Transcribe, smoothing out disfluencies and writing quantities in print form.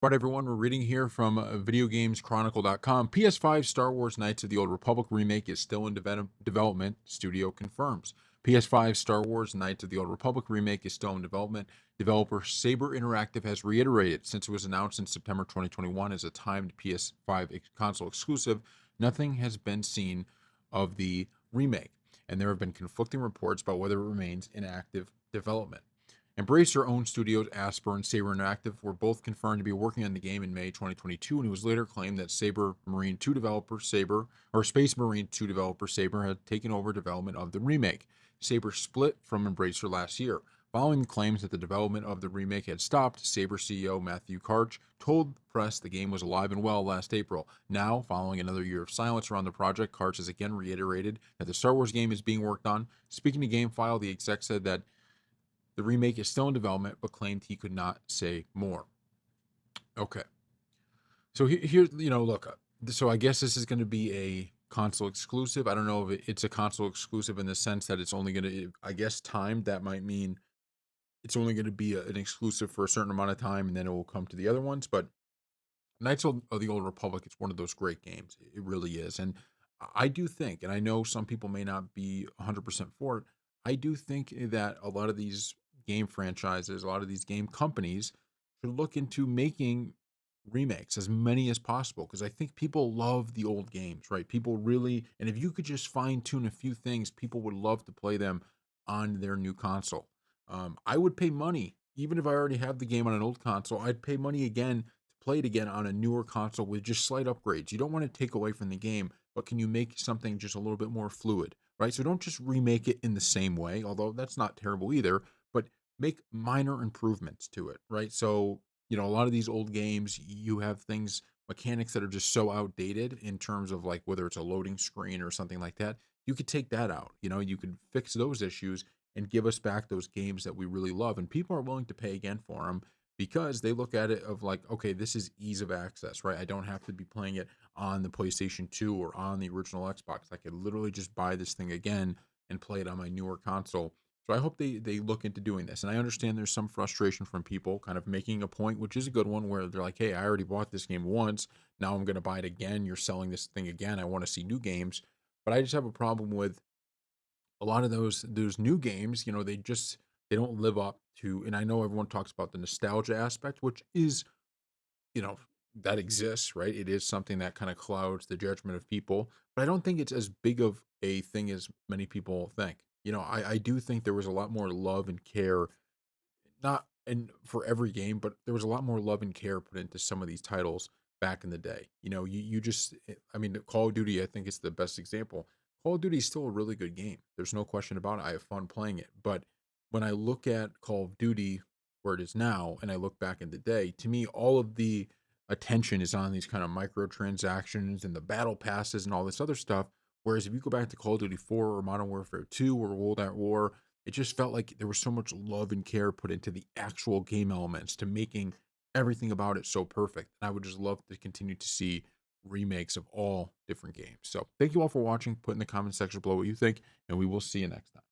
Right, everyone, we're reading here from videogameschronicle.com. PS5 Star Wars Knights of the Old Republic remake is still in development, studio confirms. PS5 Star Wars Knights of the Old Republic remake is still in development. Developer Saber Interactive has reiterated since it was announced in September 2021 as a timed PS5 console exclusive, nothing has been seen of the remake, and there have been conflicting reports about whether it remains in active development. Embracer owned studios Asper and Saber Interactive were both confirmed to be working on the game in May 2022, and it was later claimed that Saber Marine 2 developer Saber or Space Marine 2 developer Saber had taken over development of the remake. Saber split from Embracer last year. Following the claims that the development of the remake had stopped, Saber CEO Matthew Karch told the press the game was alive and well last April. Now, following another year of silence around the project, Karch has again reiterated that the Star Wars game is being worked on. Speaking to GameFile, the exec said that the remake is still in development, but claimed he could not say more. Okay. So here, look. So I guess this is going to be a console exclusive. I don't know if it's a console exclusive in the sense that it's only going to, I guess, timed. That might mean it's only going to be an exclusive for a certain amount of time, and then it will come to the other ones. But Knights of the Old Republic, it's one of those great games. It really is. And I do think, and I know some people may not be 100% for it, I do think that a lot of these game franchises, a lot of these game companies should look into making remakes as many as possible because I think people love the old games, right? People really, and if you could just fine tune a few things, people would love to play them on their new console. I would pay money, even if I already have the game on an old console, I'd pay money again play it again on a newer console with just slight upgrades. You don't want to take away from the game, but can you make something just a little bit more fluid, right? So don't just remake it in the same way, although that's not terrible either, but make minor improvements to it, right? So, a lot of these old games, you have things, mechanics that are just so outdated in terms of like whether it's a loading screen or something like that. You could take that out, you could fix those issues and give us back those games that we really love. And people are willing to pay again for them because they look at it of like, okay, this is ease of access, right? I don't have to be playing it on the PlayStation 2 or on the original Xbox. I could literally just buy this thing again and play it on my newer console. So I hope they look into doing this. And I understand there's some frustration from people kind of making a point, which is a good one, where they're like, hey, I already bought this game once. Now I'm going to buy it again. You're selling this thing again. I want to see new games. But I just have a problem with a lot of those new games, they don't live up to, and I know everyone talks about the nostalgia aspect, which is, you know, that exists, right? It is something that kind of clouds the judgment of people, but I don't think it's as big of a thing as many people think. I do think there was a lot more love and care, not and for every game, but there was a lot more love and care put into some of these titles back in the day. You just I mean, Call of Duty, I think is the best example. Call of Duty is still a really good game. There's no question about it. I have fun playing it. But when I look at Call of Duty where it is now and I look back in the day, to me all of the attention is on these kind of microtransactions and the battle passes and all this other stuff. Whereas if you go back to Call of Duty 4 or Modern Warfare 2 or World at War, it just felt like there was so much love and care put into the actual game elements to making everything about it so perfect. And I would just love to continue to see remakes of all different games. So thank you all for watching. Put in the comment section below what you think, and we will see you next time.